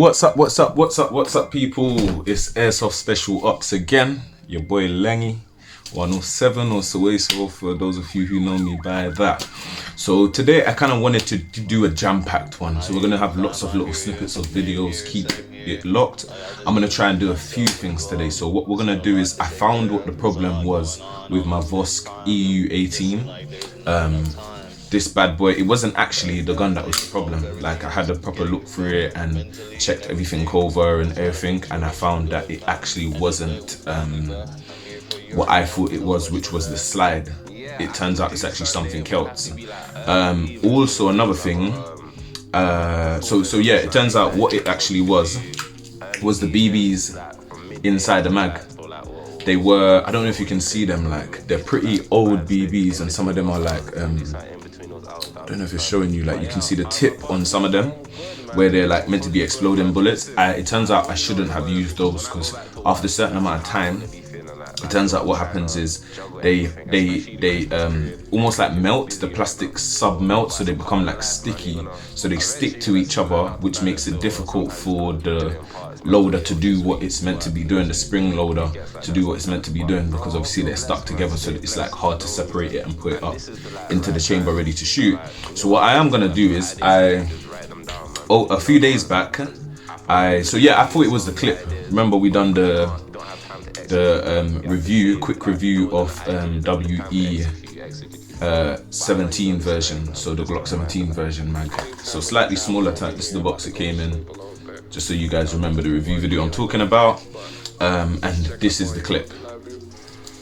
What's up, people? It's Airsoft Special Ops again. Your boy Langy, 107 or so for those of you who know me by that. So today I kind of wanted to do a jam-packed one. So we're going to have lots of little snippets of videos, keep it locked. I'm going to try and do a few things today. So what we're going to do is I found what the problem was with my Vorsk EU18. This bad boy, it wasn't actually the gun that was the problem. Like, I had a proper look through it and checked everything over and everything, and I found that it actually wasn't what I thought it was, which was the slide. It turns out it's actually something else. Also another thing, so yeah, it turns out what it actually was the BBs inside the mag. They were, I don't know if you can see them, like they're pretty old BBs, and some of them are like I don't know if it's showing you, like you can see the tip on some of them where they're like meant to be exploding bullets. It turns out I shouldn't have used those, because after a certain amount of time, it turns out what happens is they almost like melt, the plastic sub melt, so they become like sticky, so they stick to each other, which makes it difficult for the loader to do what it's meant to be doing, the spring loader to do what it's meant to be doing, because obviously they're stuck together, so it's like hard to separate it and put it up into the chamber ready to shoot. So what I am gonna do is a few days back I thought it was the clip. Remember we done the quick review of WE17 version, so the Glock 17 version mag, so slightly smaller type. This is the box it came in, just so you guys remember the review video I'm talking about. And this is the clip.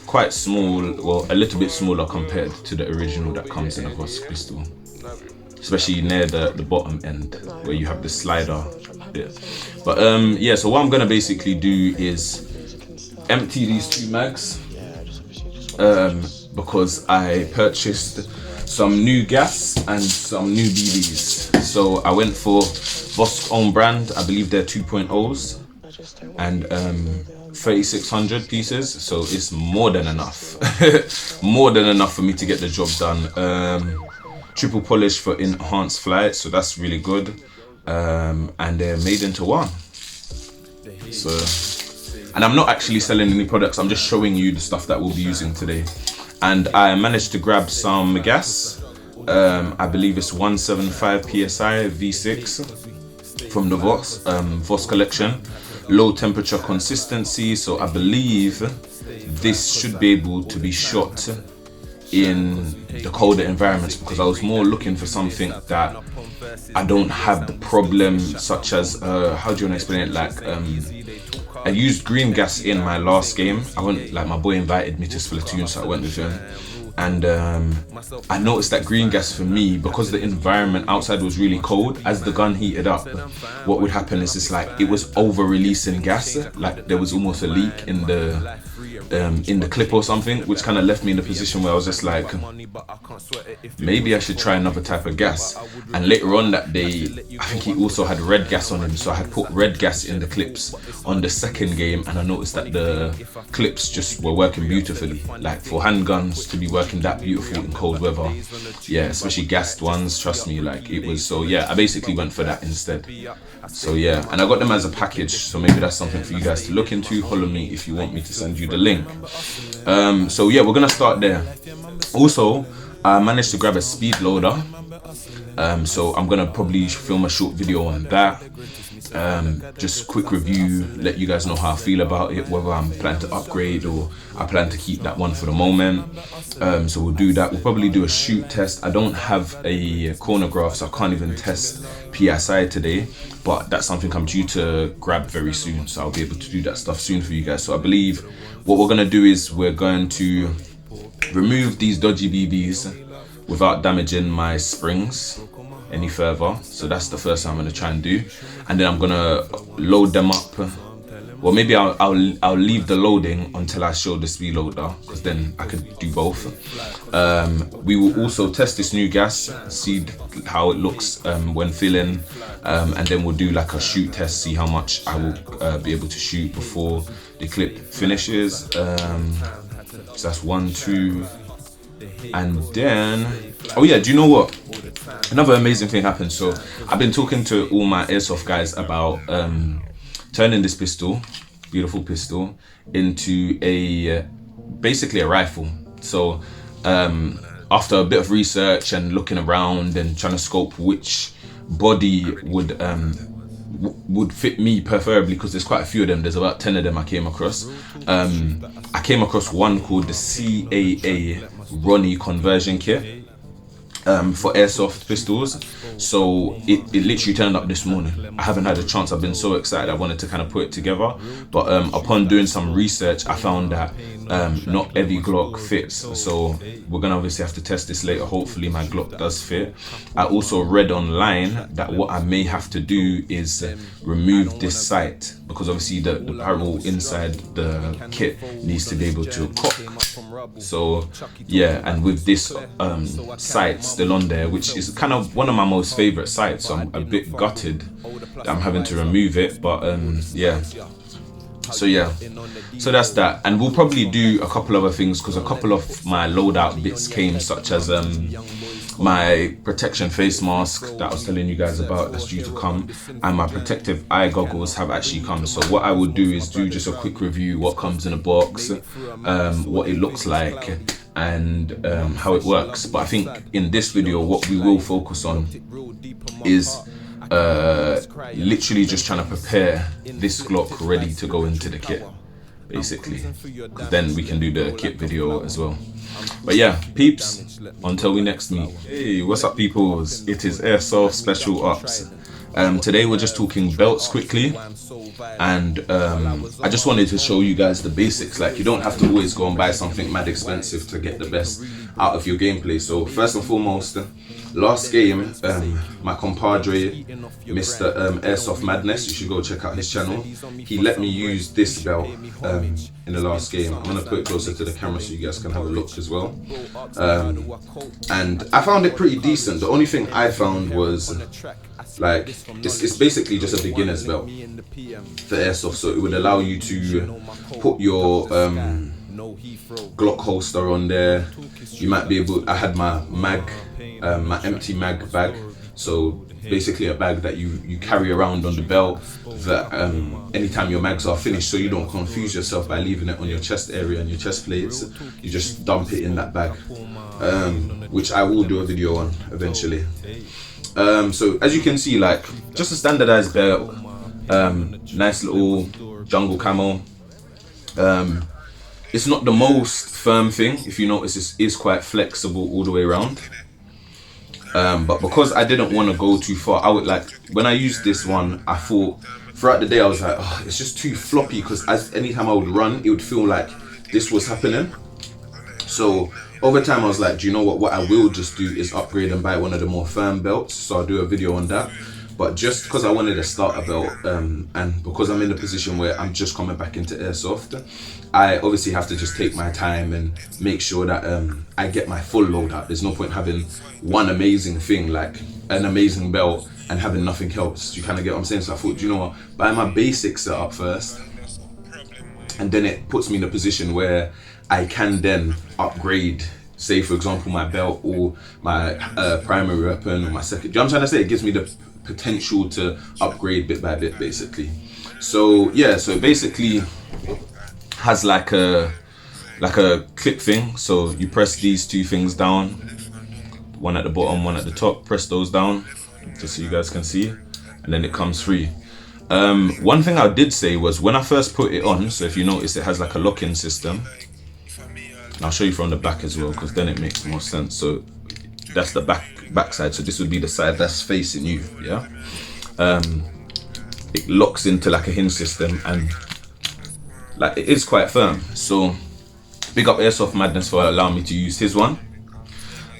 Quite small, well, a little bit smaller compared to the original that comes in a Vorsk pistol, especially near the bottom end where you have the slider bit. But yeah, so what I'm gonna basically do is empty these two mags, because I purchased some new gas and some new BBs. So I went for Vorsk own brand, I believe they're 2.0s, and 3600 pieces, so it's more than enough. More than enough for me to get the job done. Triple polish for enhanced flight, so that's really good. And they're made into one. So, and I'm not actually selling any products, I'm just showing you the stuff that we'll be using today. And I managed to grab some gas. I believe it's 175 PSI V6 from the Vorsk collection. Low temperature consistency, so I believe this should be able to be shot in the colder environments, because I was more looking for something that I don't have the problem, such as how do you want to explain it, like I used green gas in my last game. I went, like my boy invited me to Splatoon, so I went with him. And I noticed that green gas for me, because the environment outside was really cold, as the gun heated up, what would happen is it's like it was over releasing gas, like there was almost a leak in the clip or something, which kind of left me in a position where I was just like, maybe I should try another type of gas. And later on that day, I think he also had red gas on him, so I had put red gas in the clips on the second game, and I noticed that the clips just were working beautifully. Like for handguns to be working that beautiful in cold weather, yeah, especially gassed ones, trust me, like it was. So yeah, I basically went for that instead. So yeah, and I got them as a package, so maybe that's something for you guys to look into. Follow me if you want me to send you the link. So yeah, we're gonna start there. Also, I managed to grab a speed loader, so I'm gonna probably film a short video on that. Just quick review, let you guys know how I feel about it, whether I'm planning to upgrade or I plan to keep that one for the moment. So we'll do that. We'll probably do a shoot test. I don't have a chronograph, so I can't even test PSI today, but that's something I'm due to grab very soon, so I'll be able to do that stuff soon for you guys. So I believe what we're gonna do is we're going to remove these dodgy BBs without damaging my springs any further. So that's the first thing I'm gonna try and do, and then I'm gonna load them up. Well, maybe I'll leave the loading until I show the speed loader, because then I could do both. We will also test this new gas, see how it looks when filling, and then we'll do like a shoot test, see how much I will be able to shoot before the clip finishes. So that's 1, 2, and then, oh yeah, do you know what? another amazing thing happened. So I've been talking to all my airsoft guys about turning this pistol, beautiful pistol, into basically a rifle. So after a bit of research and looking around and trying to scope which body would fit me preferably, because there's quite a few of them, there's about 10 of them I came across. I came across one called the CAA Ronnie conversion kit for airsoft pistols. So it literally turned up this morning. I haven't had a chance, I've been so excited, I wanted to kind of put it together, but upon doing some research I found that not every Glock fits, so we're gonna obviously have to test this later. Hopefully my Glock does fit. I also read online that what I may have to do is remove this sight, because obviously the barrel inside the kit needs to be able to cock. So yeah, and with this sight still on there, which is kind of one of my most favorite sights, so I'm a bit gutted that I'm having to remove it, but yeah. So that's that, and we'll probably do a couple other things, because a couple of my loadout bits came, such as my protection face mask that I was telling you guys about, that's due to come, and my protective eye goggles have actually come. So what I would do is do just a quick review, what comes in a box, what it looks like, and how it works. But I think in this video what we will focus on is literally just trying to prepare this Glock ready to go into the kit, basically. Then we can do the kit video as well. But yeah, peeps, until we next meet. Hey, what's up peoples? It is Airsoft Special Ops. Today we're just talking belts quickly, and I just wanted to show you guys the basics. Like, you don't have to always go and buy something mad expensive to get the best out of your gameplay. So first and foremost, last game, my compadre, Mr. Airsoft Madess, you should go check out his channel. He let me use this belt in the last game. I'm gonna put it closer to the camera so you guys can have a look as well. And I found it pretty decent. The only thing I found was, like, it's basically just a beginner's belt for airsoft, so it would allow you to put your Glock holster on there. You might be able, I had my mag, my empty mag bag, so basically a bag that you carry around on the belt, that anytime your mags are finished, so you don't confuse yourself by leaving it on your chest area and your chest plates, you just dump it in that bag, which I will do a video on eventually. So as you can see, like, just a standardized belt, nice little jungle camo. It's not the most firm thing, if you notice, it is quite flexible all the way around. But because I didn't want to go too far, I would, like, when I used this one, I thought throughout the day I was like, oh, it's just too floppy, because anytime I would run, it would feel like this was happening. So over time I was like, do you know what I will just do is upgrade and buy one of the more firm belts. So I'll do a video on that. But just because I wanted a starter belt, and because I'm in a position where I'm just coming back into airsoft, I obviously have to just take my time and make sure that I get my full loadout. There's no point having one amazing thing, like an amazing belt, and having nothing else. You kind of get what I'm saying? So I thought, do you know what, buy my basic setup first, and then it puts me in a position where I can then upgrade, say for example my belt or my primary weapon or my second. You know what I'm trying to say? It gives me the potential to upgrade bit by bit, basically. So yeah, so it basically has like a clip thing. So you press these two things down, one at the bottom, one at the top, press those down just so you guys can see, and then it comes free. One thing I did say was, when I first put it on, so if you notice it has like a lock-in system, and I'll show you from the back as well, because then it makes more sense. So that's the back side, so this would be the side that's facing you, yeah. It locks into like a hinge system, and like it is quite firm. So big up Airsoft Madness for allowing me to use his one.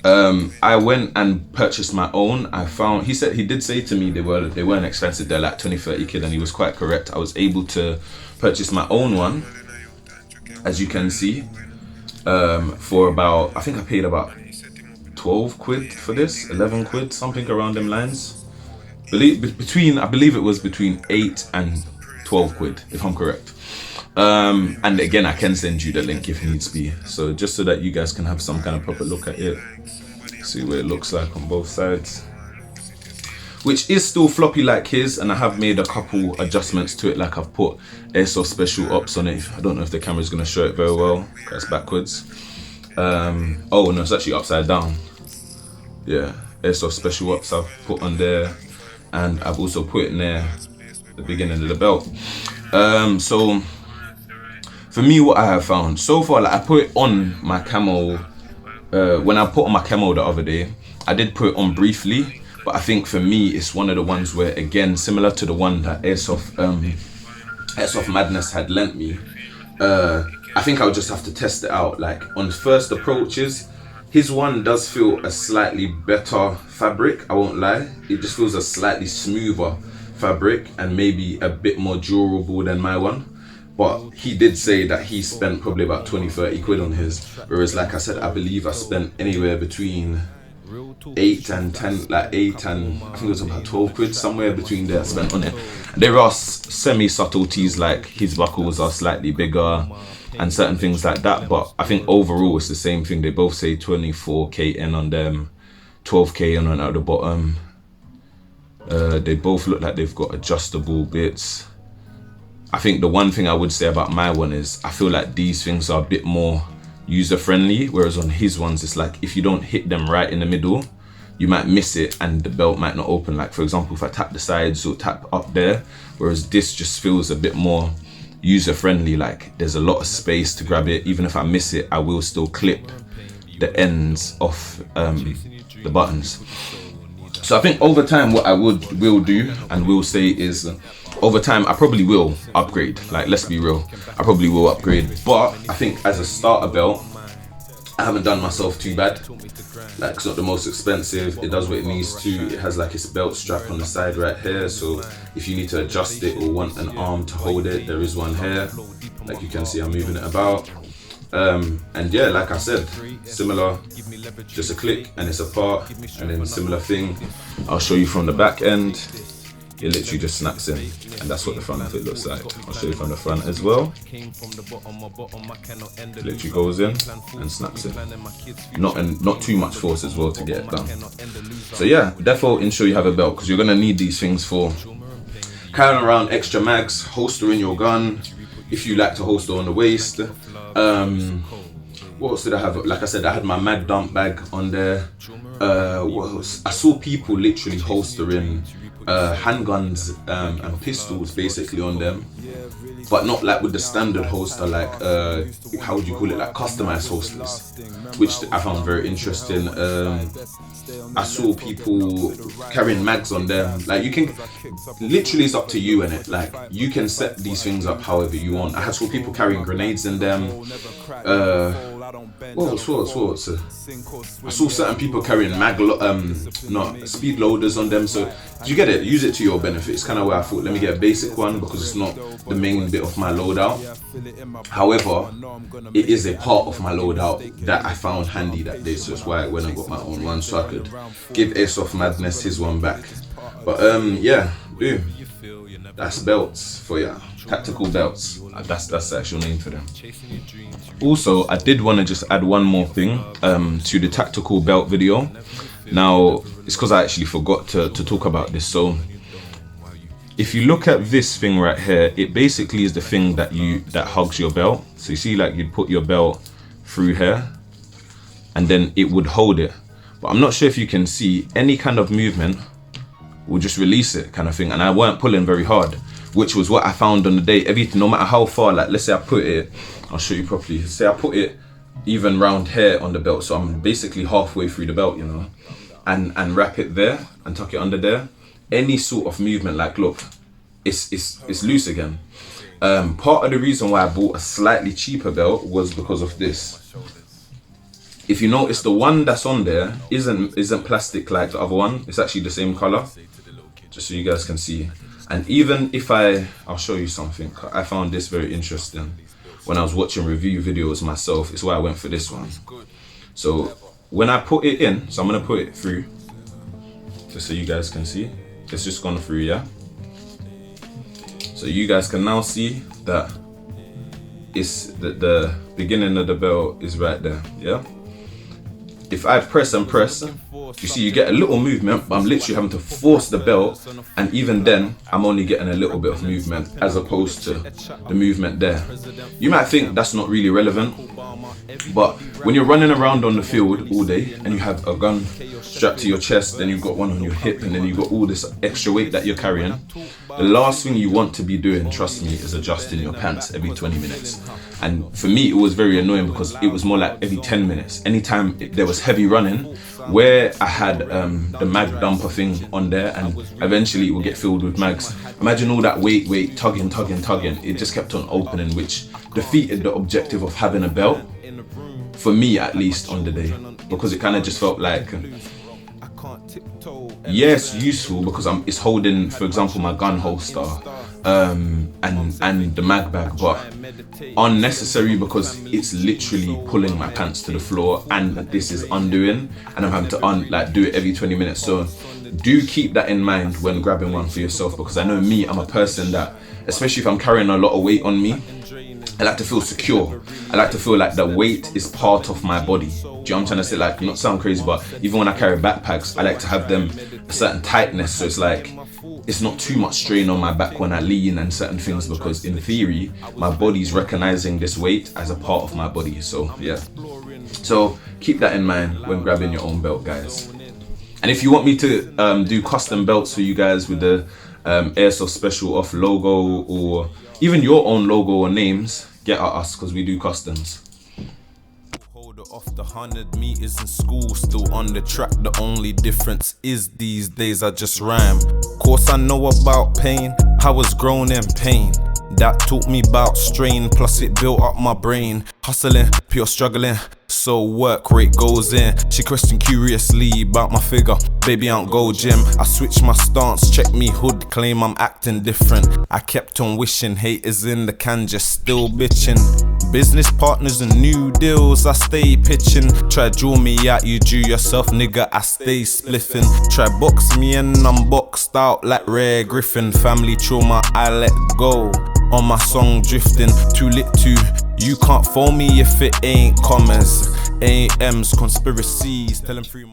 I went and purchased my own. He did say to me they weren't expensive, they're like 20-30 quid, and he was quite correct. I was able to purchase my own one, as you can see, for about, I think I paid about 12 quid for this, 11 quid, something around them lines. I believe it was between 8 and 12 quid, if I'm correct. And again, I can send you the link if needs be, so just so that you guys can have some kind of proper look at it. See what it looks like on both sides. Which is still floppy like his, and I have made a couple adjustments to it, like I've put ASSO Special Ops on it. I don't know if the camera's gonna show it very well, that's backwards. Oh no, it's actually upside down. Yeah, ASSO Special Ops I've put on there, and I've also put it near the beginning of the belt. So for me, what I have found so far, like I put it on my camo, when I put on my camo the other day, I did put it on briefly. But I think for me, it's one of the ones where, again, similar to the one that Airsoft Madness had lent me, I think I'll just have to test it out. Like on first approaches, his one does feel a slightly better fabric, I won't lie. It just feels a slightly smoother fabric and maybe a bit more durable than my one. But he did say that he spent probably about 20-30 quid on his. Whereas like I said, I believe I spent anywhere between 8 and 10, like 8 and I think it was about 12 quid, somewhere between there I spent on it. There are semi-subtleties, like his buckles are slightly bigger and certain things like that, but I think overall it's the same thing. They both say 24k in on them, 12k in on at the bottom. They both look like they've got adjustable bits. I think the one thing I would say about my one is I feel like these things are a bit more user friendly, whereas on his ones it's like if you don't hit them right in the middle, you might miss it and the belt might not open. Like for example, if I tap the sides or tap up there, whereas this just feels a bit more user friendly, like there's a lot of space to grab it. Even if I miss it, I will still clip the ends off the buttons. So I think over time what I will do and will say is over time I probably will upgrade. Like let's be real, I probably will upgrade, but I think as a starter belt I haven't done myself too bad. Like it's not the most expensive, it does what it needs to. It has like its belt strap on the side right here, so if you need to adjust it or want an arm to hold it, there is one here. Like you can see I'm moving it about. And yeah, like I said, similar, just a click and it's apart, and then similar thing, I'll show you from the back end. It literally just snaps in, and that's what the front of it looks like. I'll show you from the front as well. It literally goes in and snaps in. Not too much force as well to get it done. So yeah, defo ensure you have a belt, because you're gonna need these things for carrying around extra mags, holstering your gun, if you like to holster on the waist. What else did I have? Like I said, I had my mag dump bag on there. What else? I saw people literally holstering handguns and pistols basically on them, but not like with the standard holster, like how would you call it, like customized holsters, which I found very interesting. I saw people carrying mags on them. Like you can, literally it's up to you, innit? Like you can set these things up however you want. I saw people carrying grenades in them. What? I saw certain people carrying speed loaders on them. So you get it, use it to your benefit. It's kind of where I thought, let me get a basic one because it's not the main bit of my loadout. However, it is a part of my loadout that I found handy that day, so that's why I went and got my own one so I could give Airsoft Madness his one back. But yeah, boom. That's belts for ya. Tactical belts. That's the actual name for them. Also, I did want to just add one more thing to the tactical belt video. Now, it's because I actually forgot to talk about this. So, if you look at this thing right here, it basically is the thing that hugs your belt. So you see, like you'd put your belt through here, and then it would hold it. But I'm not sure if you can see, any kind of movement will just release it, kind of thing. And I weren't pulling very hard, which was what I found on the day. Everything, no matter how far, like let's say I put it, I'll show you properly. Say I put it even round here on the belt, so I'm basically halfway through the belt, you know, and wrap it there and tuck it under there. Any sort of movement, like look, it's loose again. Part of the reason why I bought a slightly cheaper belt was because of this. If you notice, the one that's on there isn't plastic like the other one. It's actually the same color, just so you guys can see. And even if I'll show you something. I found this very interesting when I was watching review videos myself. It's why I went for this one. So when I put it in, so I'm gonna put it through, just so you guys can see. It's just gone through, yeah. So you guys can now see that it's the beginning of the belt is right there, yeah. if I press and press, you see you get a little movement, but I'm literally having to force the belt, and even then I'm only getting a little bit of movement as opposed to the movement there. You might think that's not really relevant, but when you're running around on the field all day and you have a gun strapped to your chest, then you've got one on your hip, and then you've got all this extra weight that you're carrying, the last thing you want to be doing, trust me, is adjusting your pants every 20 minutes. And for me, it was very annoying because it was more like every 10 minutes. Anytime there was heavy running, where I had the mag dumper thing on there, and eventually it would get filled with mags. Imagine all that weight, tugging. It just kept on opening, which defeated the objective of having a belt, for me at least, on the day, because it kind of just felt like, yes, useful because it's holding, for example, my gun holster and the mag bag, but unnecessary because it's literally pulling my pants to the floor, and this is undoing, and I'm having to do it every 20 minutes. So do keep that in mind when grabbing one for yourself, because I know me, I'm a person that, especially if I'm carrying a lot of weight on me, I like to feel secure. I like to feel like the weight is part of my body. Do you know what I'm trying to say? Like, not sound crazy, but even when I carry backpacks, I like to have them a certain tightness, so it's like it's not too much strain on my back when I lean and certain things, because in theory my body's recognizing this weight as a part of my body. So yeah, so keep that in mind when grabbing your own belt, guys. And if you want me to do custom belts for you guys with the Airsoft Special Ops logo, or even your own logo or names, get at us, because we do customs. Off the 100 meters in school, still on the track. The only difference is these days I just rhyme. Course I know about pain, I was grown in pain. That taught me about strain, plus it built up my brain. Hustling, pure struggling, so work rate goes in. She questioned curiously about my figure, baby I don't go gym. I switched my stance, check me hood, claim I'm acting different. I kept on wishing, haters in the can just still bitching. Business partners and new deals, I stay pitching. Try draw me out, you drew yourself, nigga, I stay spliffing. Try box me and I'm boxed out like Rare Griffin. Family trauma, I let go. On my song drifting, too lit to. You can't phone me if it ain't commas. AMs, conspiracies, tell them free my